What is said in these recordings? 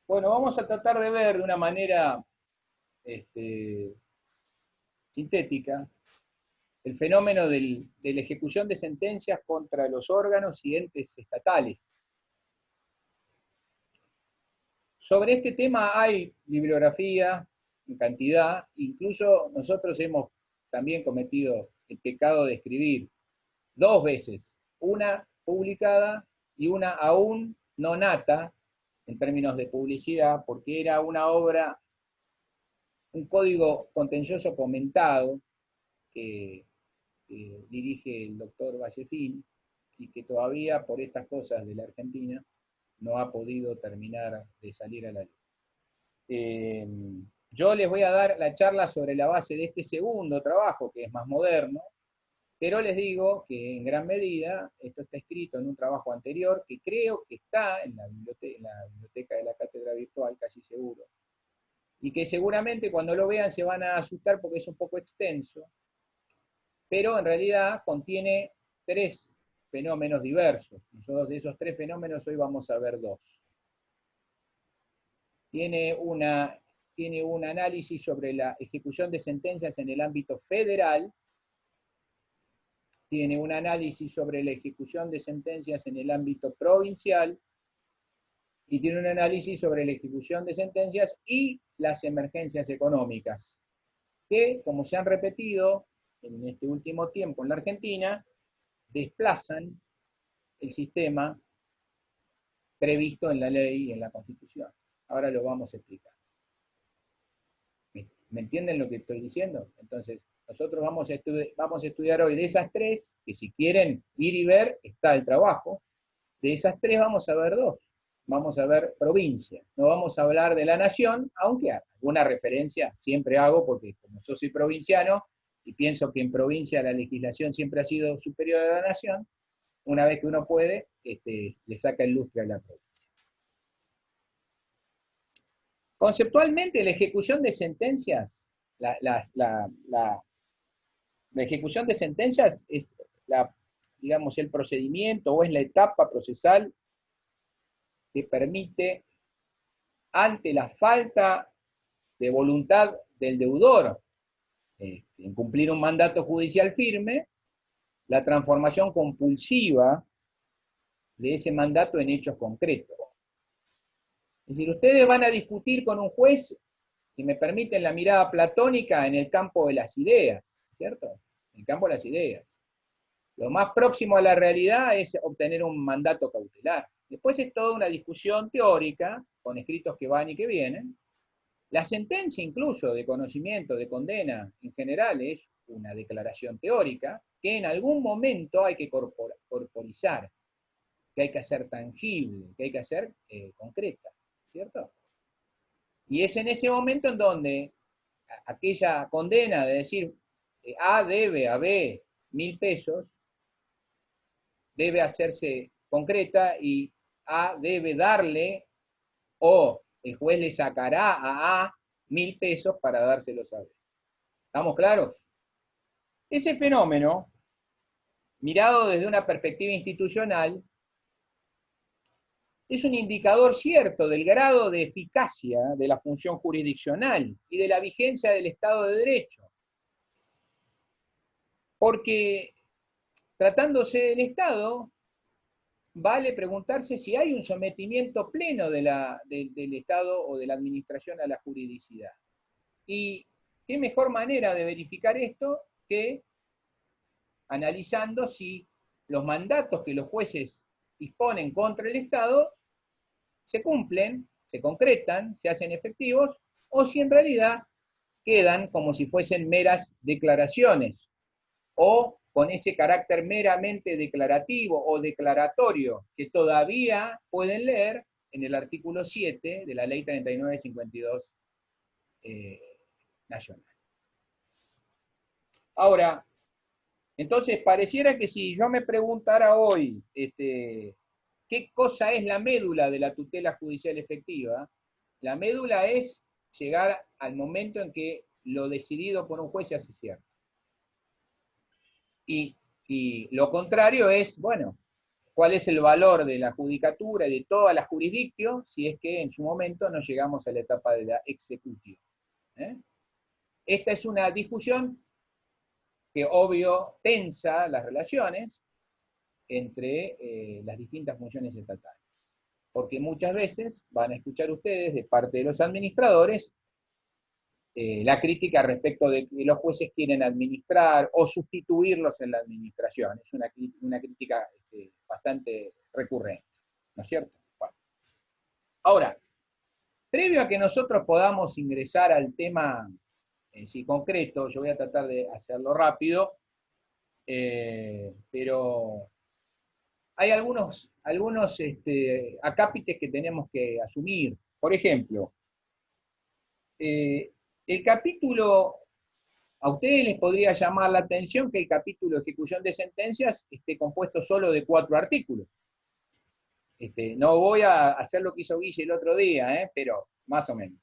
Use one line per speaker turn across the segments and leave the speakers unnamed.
Bueno, vamos a tratar de ver de una manera este, sintética el fenómeno de la ejecución de sentencias contra los órganos y entes estatales. Sobre este tema hay bibliografía en cantidad, incluso nosotros hemos también cometido el pecado de escribir dos veces, una publicada y una aún no nata en términos de publicidad, porque era una obra, un código contencioso comentado que dirige el doctor Vallefín y que todavía por estas cosas de la Argentina no ha podido terminar de salir a la luz. Yo les voy a dar la charla sobre la base de este segundo trabajo, que es más moderno, pero les digo que en gran medida esto está escrito en un trabajo anterior que creo que está en la biblioteca de la cátedra virtual, casi seguro, y que seguramente cuando lo vean se van a asustar porque es un poco extenso, pero en realidad contiene tres fenómenos diversos. Nosotros de esos tres fenómenos hoy vamos a ver dos. Tiene un análisis sobre la ejecución de sentencias en el ámbito federal, tiene un análisis sobre la ejecución de sentencias en el ámbito provincial, y tiene un análisis sobre la ejecución de sentencias y las emergencias económicas, que, como se han repetido en este último tiempo en la Argentina, desplazan el sistema previsto en la ley y en la Constitución. Ahora lo vamos a explicar. ¿Me entienden lo que estoy diciendo? Entonces, nosotros vamos a estudiar hoy de esas tres, que si quieren ir y ver, está el trabajo. De esas tres vamos a ver dos. Vamos a ver provincia. No vamos a hablar de la nación, aunque alguna referencia siempre hago, porque como yo soy provinciano, y pienso que en provincia la legislación siempre ha sido superior a la nación, una vez que uno puede, le saca el lustre a la provincia. Conceptualmente, la ejecución de sentencias, la ejecución de sentencias es digamos, el procedimiento o es la etapa procesal que permite, ante la falta de voluntad del deudor en cumplir un mandato judicial firme, la transformación compulsiva de ese mandato en hechos concretos. Es decir, ustedes van a discutir con un juez, si me permiten la mirada platónica, en el campo de las ideas, ¿cierto? En el campo de las ideas. Lo más próximo a la realidad es obtener un mandato cautelar. Después es toda una discusión teórica, con escritos que van y que vienen. La sentencia incluso de conocimiento, de condena, en general es una declaración teórica que en algún momento hay que corporizar, que hay que hacer tangible, que hay que hacer concreta, ¿cierto? Y es en ese momento en donde aquella condena de decir A debe a B 1.000 pesos, debe hacerse concreta y A debe darle, o el juez le sacará a 1.000 pesos para dárselos a B. ¿Estamos claros? Ese fenómeno, mirado desde una perspectiva institucional, es un indicador cierto del grado de eficacia de la función jurisdiccional y de la vigencia del Estado de Derecho. Porque tratándose del Estado, vale preguntarse si hay un sometimiento pleno del Estado o de la administración a la juridicidad. Y qué mejor manera de verificar esto que analizando si los mandatos que los jueces disponen contra el Estado se cumplen, se concretan, se hacen efectivos, o si en realidad quedan como si fuesen meras declaraciones, o con ese carácter meramente declarativo o declaratorio que todavía pueden leer en el artículo 7 de la Ley 3952 nacional. Ahora, entonces pareciera que si yo me preguntara hoy qué cosa es la médula de la tutela judicial efectiva, la médula es llegar al momento en que lo decidido por un juez se hace cierto. Y lo contrario es, bueno, cuál es el valor de la judicatura y de toda la jurisdicción si es que en su momento no llegamos a la etapa de la execución. Esta es una discusión que, obvio, tensa las relaciones entre las distintas funciones estatales. Porque muchas veces van a escuchar ustedes de parte de los administradores la crítica respecto de que los jueces quieren administrar o sustituirlos en la administración. Es una crítica bastante recurrente, ¿no es cierto? Bueno. Ahora, previo a que nosotros podamos ingresar al tema en sí concreto, yo voy a tratar de hacerlo rápido, pero hay algunos acápites que tenemos que asumir. Por ejemplo, el capítulo, a ustedes les podría llamar la atención que el capítulo de ejecución de sentencias esté compuesto solo de 4 artículos. No voy a hacer lo que hizo Guille el otro día, pero más o menos.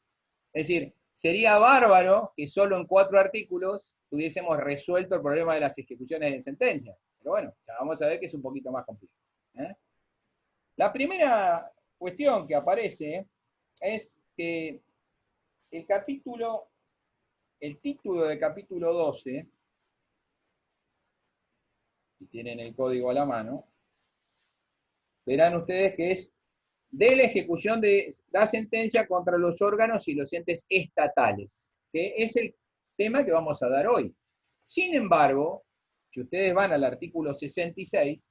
Es decir, sería bárbaro que solo en 4 artículos tuviésemos resuelto el problema de las ejecuciones de sentencias. Pero bueno, ya vamos a ver que es un poquito más complejo. La primera cuestión que aparece es que el título del capítulo 12, si tienen el código a la mano, verán ustedes que es de la ejecución de la sentencia contra los órganos y los entes estatales, que es el tema que vamos a dar hoy. Sin embargo, si ustedes van al artículo 66,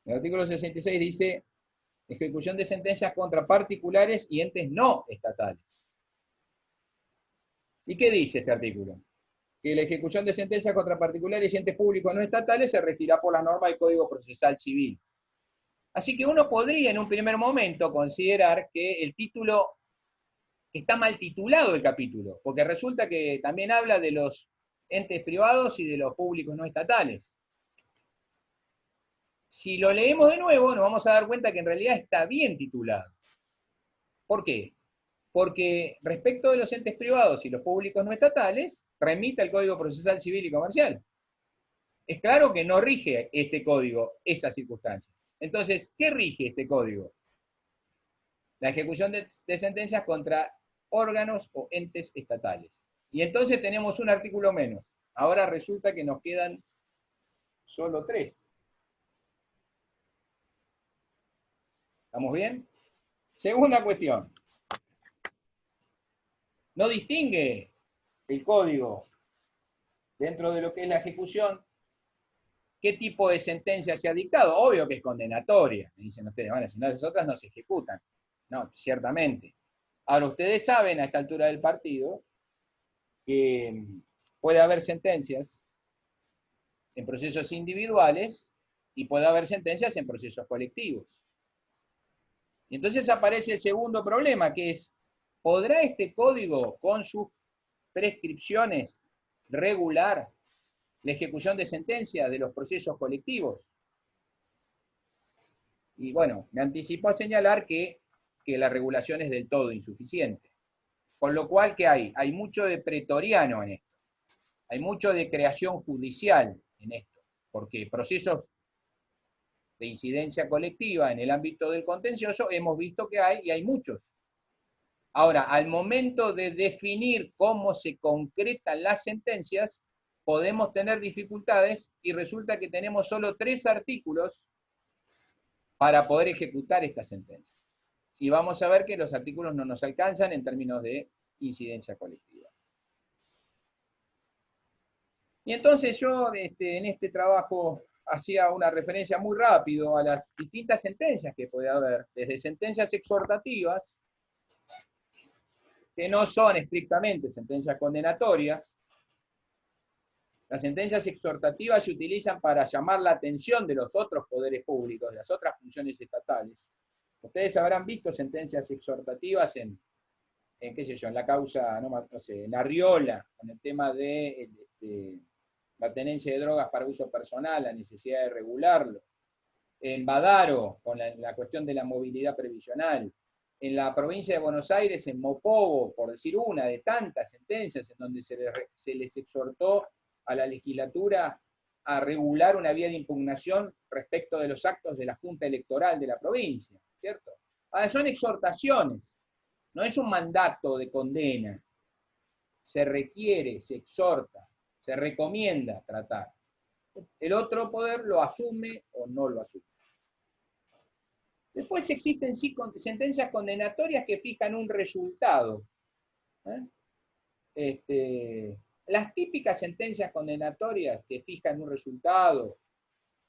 el artículo 66 dice ejecución de sentencias contra particulares y entes no estatales. ¿Y qué dice este artículo? Que la ejecución de sentencias contra particulares y entes públicos no estatales se regirá por la norma del Código Procesal Civil. Así que uno podría en un primer momento considerar que el título está mal titulado el capítulo, porque resulta que también habla de los entes privados y de los públicos no estatales. Si lo leemos de nuevo, nos vamos a dar cuenta que en realidad está bien titulado. ¿Por qué? Porque respecto de los entes privados y los públicos no estatales, remite al Código Procesal Civil y Comercial. Es claro que no rige este código esas circunstancias. Entonces, ¿qué rige este código? La ejecución de sentencias contra órganos o entes estatales. Y entonces tenemos un artículo menos. Ahora resulta que nos quedan solo 3. ¿Estamos bien? Segunda cuestión. No distingue el código dentro de lo que es la ejecución qué tipo de sentencia se ha dictado. Obvio que es condenatoria. Me dicen ustedes, bueno, si no esas otras no se ejecutan. No, ciertamente. Ahora, ustedes saben a esta altura del partido que puede haber sentencias en procesos individuales y puede haber sentencias en procesos colectivos. Y entonces aparece el segundo problema, que es, ¿podrá este código, con sus prescripciones, regular la ejecución de sentencia de los procesos colectivos? Y bueno, me anticipo a señalar que la regulación es del todo insuficiente. Con lo cual, ¿qué hay? Hay mucho de pretoriano en esto. Hay mucho de creación judicial en esto. Porque procesos de incidencia colectiva en el ámbito del contencioso hemos visto que hay, y hay muchos. Ahora, al momento de definir cómo se concretan las sentencias, podemos tener dificultades y resulta que tenemos solo 3 artículos para poder ejecutar esta sentencia. Y vamos a ver que los artículos no nos alcanzan en términos de incidencia colectiva. Y entonces yo en este trabajo hacía una referencia muy rápido a las distintas sentencias que puede haber, desde sentencias exhortativas, que no son estrictamente sentencias condenatorias. Las sentencias exhortativas se utilizan para llamar la atención de los otros poderes públicos, de las otras funciones estatales. Ustedes habrán visto sentencias exhortativas en qué sé yo, en la causa, no sé, en Arriola, con el tema de la tenencia de drogas para uso personal, la necesidad de regularlo. En Badaro, con la cuestión de la movilidad previsional. En la provincia de Buenos Aires, en Mopobo, por decir una de tantas sentencias en donde se les exhortó a la legislatura a regular una vía de impugnación respecto de los actos de la Junta Electoral de la provincia, ¿cierto? Ahora, son exhortaciones, no es un mandato de condena. Se requiere, se exhorta, se recomienda tratar. El otro poder lo asume o no lo asume. Después existen sí sentencias condenatorias que fijan un resultado. Las típicas sentencias condenatorias que fijan un resultado,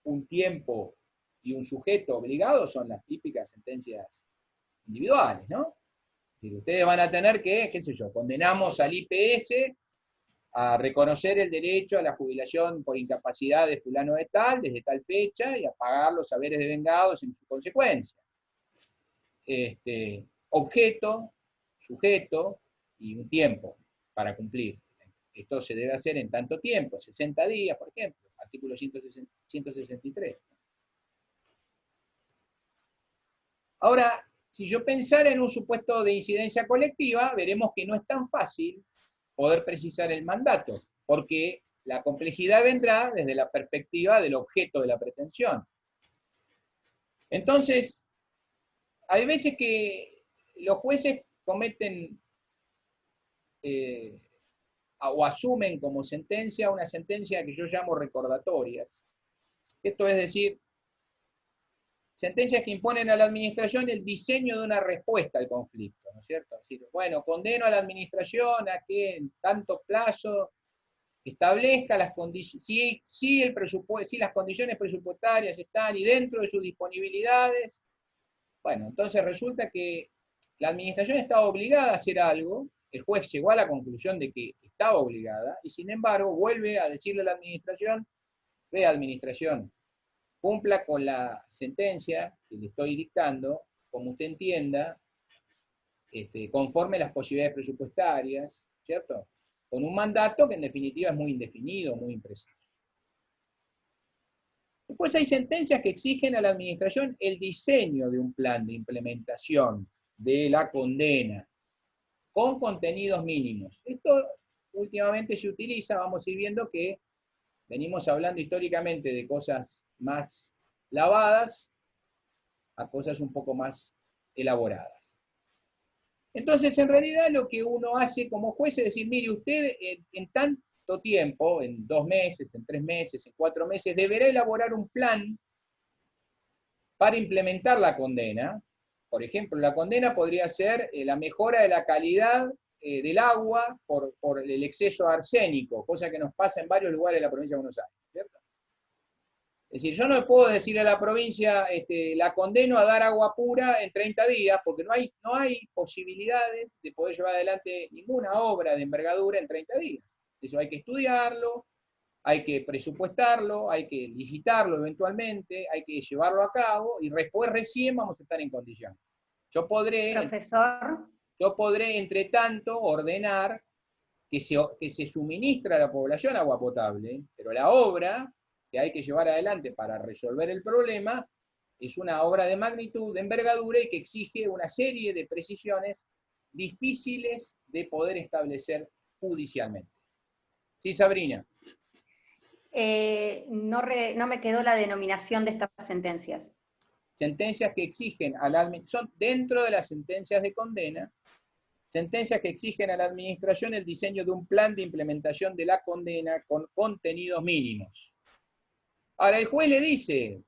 un tiempo y un sujeto obligado son las típicas sentencias individuales, ¿no? Si ustedes van a tener que, qué sé yo, condenamos al IPS a reconocer el derecho a la jubilación por incapacidad de fulano de tal, desde tal fecha, y a pagar los haberes devengados en su consecuencia. Objeto, sujeto y un tiempo para cumplir. Esto se debe hacer en tanto tiempo, 60 días, por ejemplo, artículo 163. Ahora, si yo pensara en un supuesto de incidencia colectiva, veremos que no es tan fácil poder precisar el mandato, porque la complejidad vendrá desde la perspectiva del objeto de la pretensión. Entonces, hay veces que los jueces cometen o asumen como sentencia una sentencia que yo llamo recordatorias. Esto es decir, sentencias que imponen a la administración el diseño de una respuesta al conflicto, ¿no es cierto? Es decir, bueno, condeno a la administración a que en tanto plazo establezca las condiciones, si las condiciones presupuestarias están y dentro de sus disponibilidades. Bueno, entonces resulta que la administración estaba obligada a hacer algo, el juez llegó a la conclusión de que estaba obligada, y sin embargo vuelve a decirle a la administración: ve, administración, cumpla con la sentencia que le estoy dictando, como usted entienda, conforme las posibilidades presupuestarias, ¿cierto? Con un mandato que en definitiva es muy indefinido, muy impreciso. Después hay sentencias que exigen a la administración el diseño de un plan de implementación de la condena, con contenidos mínimos. Esto últimamente se utiliza, vamos a ir viendo que venimos hablando históricamente de cosas más lavadas a cosas un poco más elaboradas. Entonces, en realidad, lo que uno hace como juez es decir: mire, usted en tanto tiempo, en 2 meses, en 3 meses, en 4 meses, deberá elaborar un plan para implementar la condena. Por ejemplo, la condena podría ser la mejora de la calidad del agua por el exceso de arsénico, cosa que nos pasa en varios lugares de la provincia de Buenos Aires, ¿cierto? Es decir, yo no puedo decirle a la provincia, la condeno a dar agua pura en 30 días, porque no hay posibilidades de poder llevar adelante ninguna obra de envergadura en 30 días. Eso hay que estudiarlo, hay que presupuestarlo, hay que licitarlo eventualmente, hay que llevarlo a cabo, y después recién vamos a estar en condiciones.
Profesor.
Yo podré, entre tanto, ordenar que se suministre a la población agua potable, pero la obra que hay que llevar adelante para resolver el problema es una obra de magnitud, de envergadura, y que exige una serie de precisiones difíciles de poder establecer judicialmente. Sí, Sabrina.
No me quedó la denominación de estas sentencias.
Sentencias que exigen a la administración, son dentro de las sentencias de condena, sentencias que exigen a la administración el diseño de un plan de implementación de la condena con contenidos mínimos. Ahora, el juez le dice,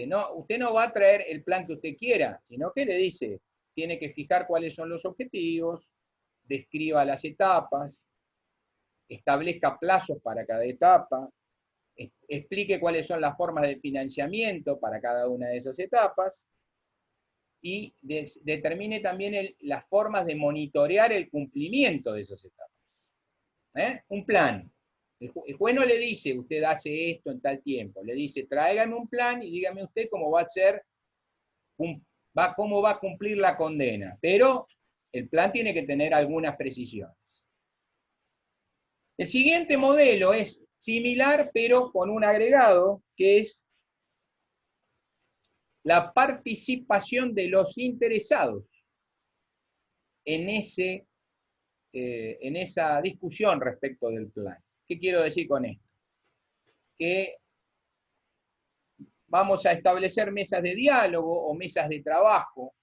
no, usted no va a traer el plan que usted quiera, sino que le dice: tiene que fijar cuáles son los objetivos, describa las etapas, establezca plazos para cada etapa, explique cuáles son las formas de financiamiento para cada una de esas etapas, y determine también las formas de monitorear el cumplimiento de esas etapas. Un plan. El juez no le dice: usted hace esto en tal tiempo, le dice: tráigame un plan y dígame usted cómo va a ser, cómo va a cumplir la condena, pero el plan tiene que tener algunas precisiones. El siguiente modelo es similar, pero con un agregado, que es la participación de los interesados en esa discusión respecto del plan. ¿Qué quiero decir con esto? que vamos a establecer mesas de diálogo o mesas de trabajo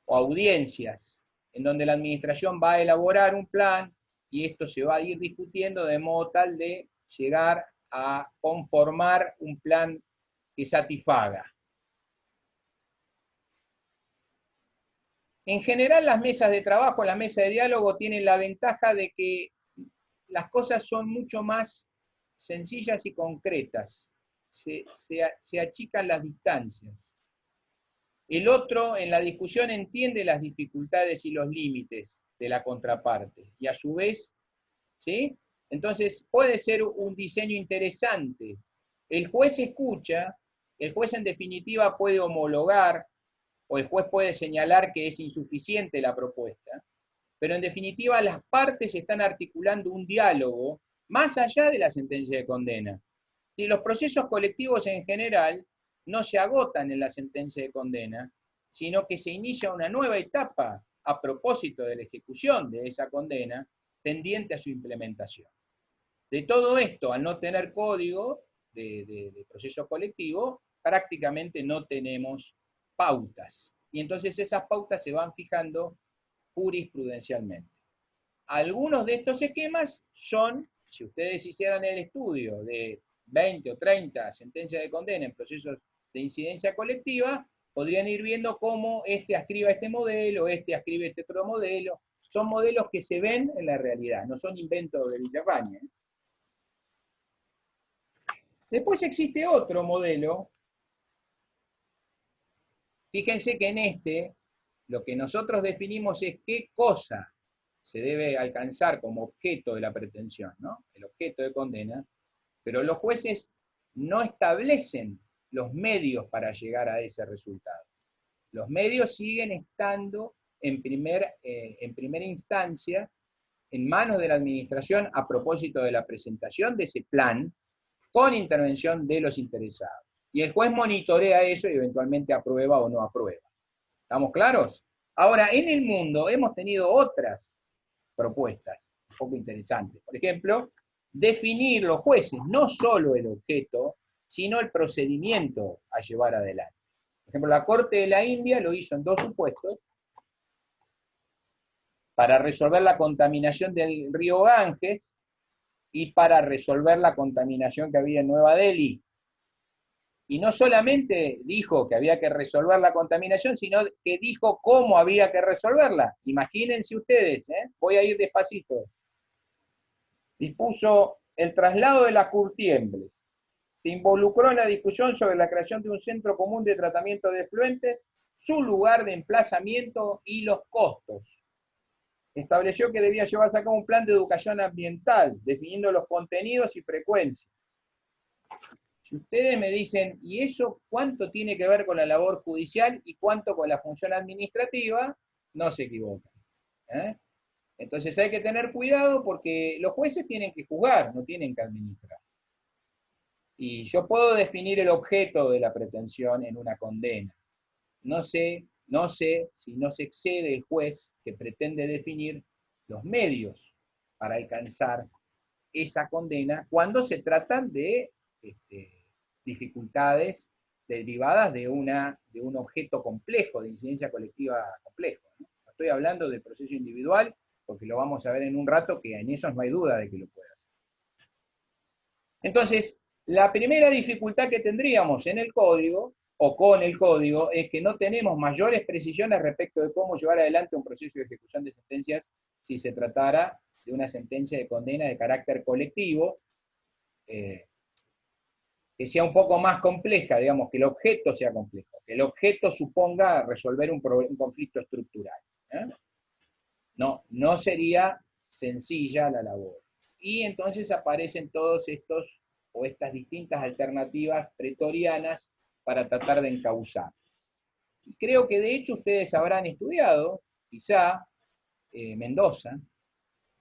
o audiencias, en donde la administración va a elaborar un plan y esto se va a ir discutiendo de modo tal de llegar a conformar un plan que satisfaga. En general, las mesas de trabajo, las mesas de diálogo tienen la ventaja de que las cosas son mucho más sencillas y concretas. Se achican las distancias. El otro en la discusión entiende las dificultades y los límites de la contraparte. Y a su vez, ¿sí? Entonces puede ser un diseño interesante. El juez escucha, el juez en definitiva puede homologar, o el juez puede señalar que es insuficiente la propuesta, pero en definitiva las partes están articulando un diálogo más allá de la sentencia de condena. Y los procesos colectivos en general no se agotan en la sentencia de condena, sino que se inicia una nueva etapa a propósito de la ejecución de esa condena, tendiente a su implementación. De todo esto, al no tener código de proceso colectivo, prácticamente no tenemos pautas. Y entonces esas pautas se van fijando jurisprudencialmente. Algunos de estos esquemas son, si ustedes hicieran el estudio de 20 o 30 sentencias de condena en procesos de incidencia colectiva, podrían ir viendo cómo este ascribe este modelo, este ascribe este otro modelo. Son modelos que se ven en la realidad, no son inventos de Villafañe. Después existe otro modelo. Fíjense que en este, lo que nosotros definimos es qué cosa se debe alcanzar como objeto de la pretensión, ¿no? El objeto de condena, pero los jueces no establecen los medios para llegar a ese resultado. Los medios siguen estando en primera instancia en manos de la administración a propósito de la presentación de ese plan con intervención de los interesados. Y el juez monitorea eso y eventualmente aprueba o no aprueba. ¿Estamos claros? Ahora, en el mundo hemos tenido otras propuestas un poco interesantes. Por ejemplo, definir los jueces no solo el objeto, sino el procedimiento a llevar adelante. Por ejemplo, la Corte de la India lo hizo en 2 supuestos para resolver la contaminación del río Ganges y para resolver la contaminación que había en Nueva Delhi. Y no solamente dijo que había que resolver la contaminación, sino que dijo cómo había que resolverla. Imagínense ustedes, voy a ir despacito. Dispuso el traslado de las curtiembres. Se involucró en la discusión sobre la creación de un centro común de tratamiento de efluentes, su lugar de emplazamiento y los costos. Estableció que debía llevarse a cabo un plan de educación ambiental, definiendo los contenidos y frecuencias. Si ustedes me dicen, ¿y eso cuánto tiene que ver con la labor judicial y cuánto con la función administrativa? No se equivocan. Entonces hay que tener cuidado porque los jueces tienen que juzgar, no tienen que administrar. Y yo puedo definir el objeto de la pretensión en una condena. No sé si no se excede el juez que pretende definir los medios para alcanzar esa condena cuando se tratan de dificultades derivadas de un objeto complejo, de incidencia colectiva complejo, ¿no? No estoy hablando del proceso individual, porque lo vamos a ver en un rato, que en eso no hay duda de que lo puede hacer. Entonces, la primera dificultad que tendríamos en el código, o con el código, es que no tenemos mayores precisiones respecto de cómo llevar adelante un proceso de ejecución de sentencias si se tratara de una sentencia de condena de carácter colectivo, que sea un poco más compleja, digamos, que el objeto sea complejo, que el objeto suponga resolver un conflicto estructural. No sería sencilla la labor. Y entonces aparecen todos estos, o estas distintas alternativas pretorianas para tratar de encauzar. Y creo que de hecho ustedes habrán estudiado, quizá, Mendoza,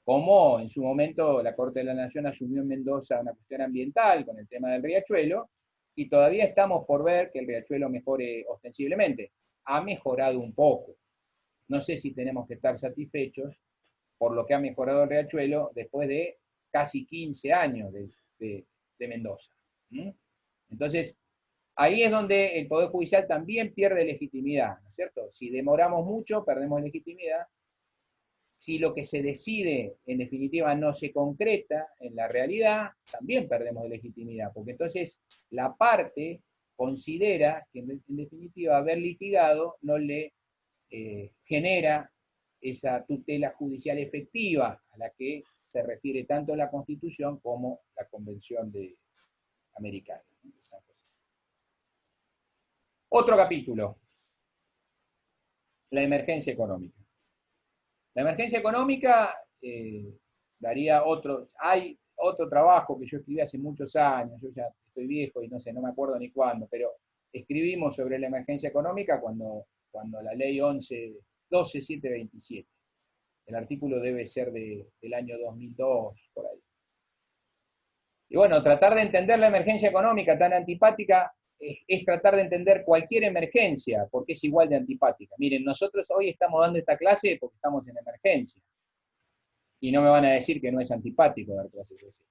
como en su momento la Corte de la Nación asumió en Mendoza una cuestión ambiental con el tema del riachuelo, y todavía estamos por ver que el riachuelo mejore ostensiblemente. Ha mejorado un poco. No sé si tenemos que estar satisfechos por lo que ha mejorado el riachuelo después de casi 15 años de Mendoza. Entonces, ahí es donde el Poder Judicial también pierde legitimidad, ¿no es cierto? Si demoramos mucho, perdemos legitimidad. Si lo que se decide, en definitiva, no se concreta en la realidad, también perdemos legitimidad, porque entonces la parte considera que, en definitiva, haber litigado no le genera esa tutela judicial efectiva a la que se refiere tanto la Constitución como la Convención Americana. Otro capítulo, la emergencia económica. La emergencia económica daría hay otro trabajo que yo escribí hace muchos años, yo ya estoy viejo y no sé, no me acuerdo ni cuándo, pero escribimos sobre la emergencia económica cuando la ley 12727. El artículo debe ser del año 2002, por ahí. Y bueno, tratar de entender la emergencia económica tan antipática es tratar de entender cualquier emergencia, porque es igual de antipática. Miren, nosotros hoy estamos dando esta clase porque estamos en emergencia. Y no me van a decir que no es antipático dar clases así.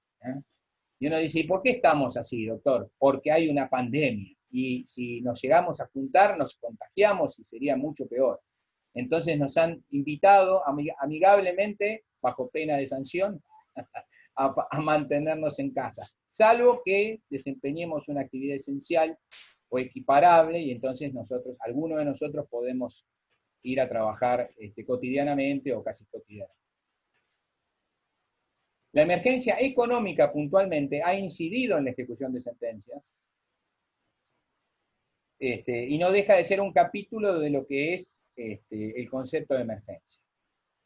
Y uno dice, ¿y por qué estamos así, doctor? Porque hay una pandemia. Y si nos llegamos a juntar, nos contagiamos y sería mucho peor. Entonces nos han invitado amigablemente, bajo pena de sanción, a mantenernos en casa, salvo que desempeñemos una actividad esencial o equiparable, y entonces algunos de nosotros podemos ir a trabajar cotidianamente o casi cotidianamente. La emergencia económica puntualmente ha incidido en la ejecución de sentencias, y no deja de ser un capítulo de lo que es el concepto de emergencia.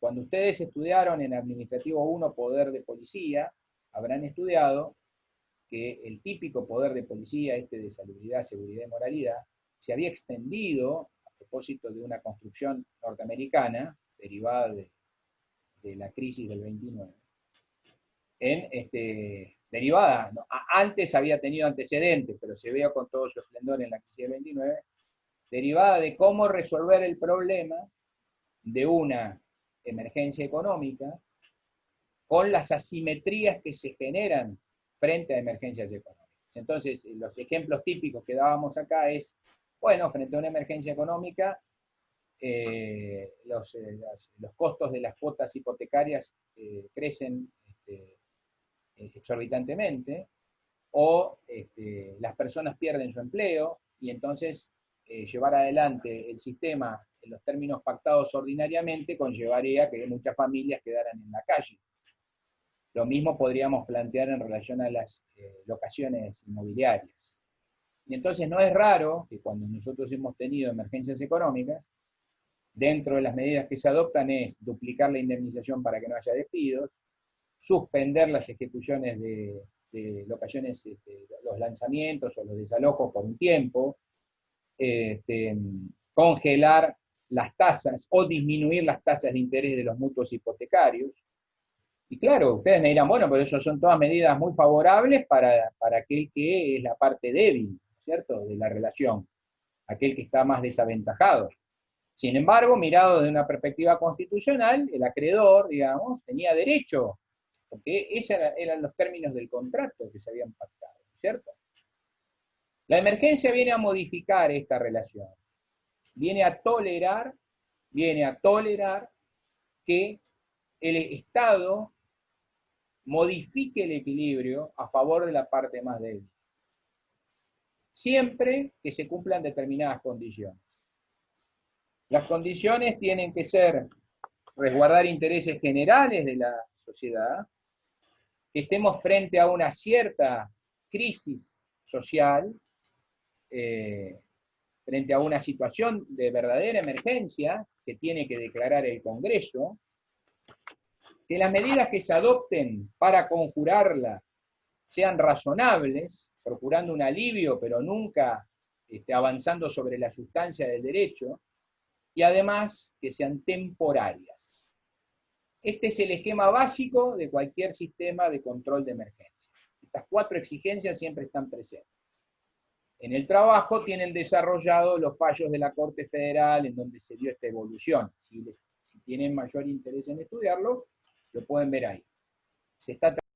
Cuando ustedes estudiaron en Administrativo 1 Poder de Policía, habrán estudiado que el típico poder de policía, de salubridad, seguridad y moralidad, se había extendido a propósito de una construcción norteamericana, derivada de la crisis del 29, derivada, no, antes había tenido antecedentes, pero se vio con todo su esplendor en la crisis del 29, derivada de cómo resolver el problema de una emergencia económica con las asimetrías que se generan frente a emergencias económicas. Entonces, los ejemplos típicos que dábamos acá es, bueno, frente a una emergencia económica, los costos de las cuotas hipotecarias crecen exorbitantemente, o las personas pierden su empleo, y entonces llevar adelante el sistema en los términos pactados ordinariamente conllevaría que muchas familias quedaran en la calle. Lo mismo podríamos plantear en relación a las locaciones inmobiliarias. Y entonces no es raro que cuando nosotros hemos tenido emergencias económicas, dentro de las medidas que se adoptan es duplicar la indemnización para que no haya despidos, suspender las ejecuciones de locaciones, los lanzamientos o los desalojos por un tiempo, congelar las tasas o disminuir las tasas de interés de los mutuos hipotecarios. Y claro, ustedes me dirán, bueno, pero eso son todas medidas muy favorables para aquel que es la parte débil, ¿cierto?, de la relación, aquel que está más desaventajado. Sin embargo, mirado desde una perspectiva constitucional, el acreedor, digamos, tenía derecho, porque esos eran los términos del contrato que se habían pactado, ¿cierto? La emergencia viene a modificar esta relación, viene a tolerar que el Estado modifique el equilibrio a favor de la parte más débil, siempre que se cumplan determinadas condiciones. Las condiciones tienen que ser resguardar intereses generales de la sociedad, que estemos frente a una cierta crisis social, frente a una situación de verdadera emergencia que tiene que declarar el Congreso, que las medidas que se adopten para conjurarla sean razonables, procurando un alivio, pero nunca avanzando sobre la sustancia del derecho, y además que sean temporarias. Este es el esquema básico de cualquier sistema de control de emergencia. Estas 4 exigencias siempre están presentes. En el trabajo tienen desarrollado los fallos de la Corte Federal en donde se dio esta evolución. Si tienen mayor interés en estudiarlo, lo pueden ver ahí. Se está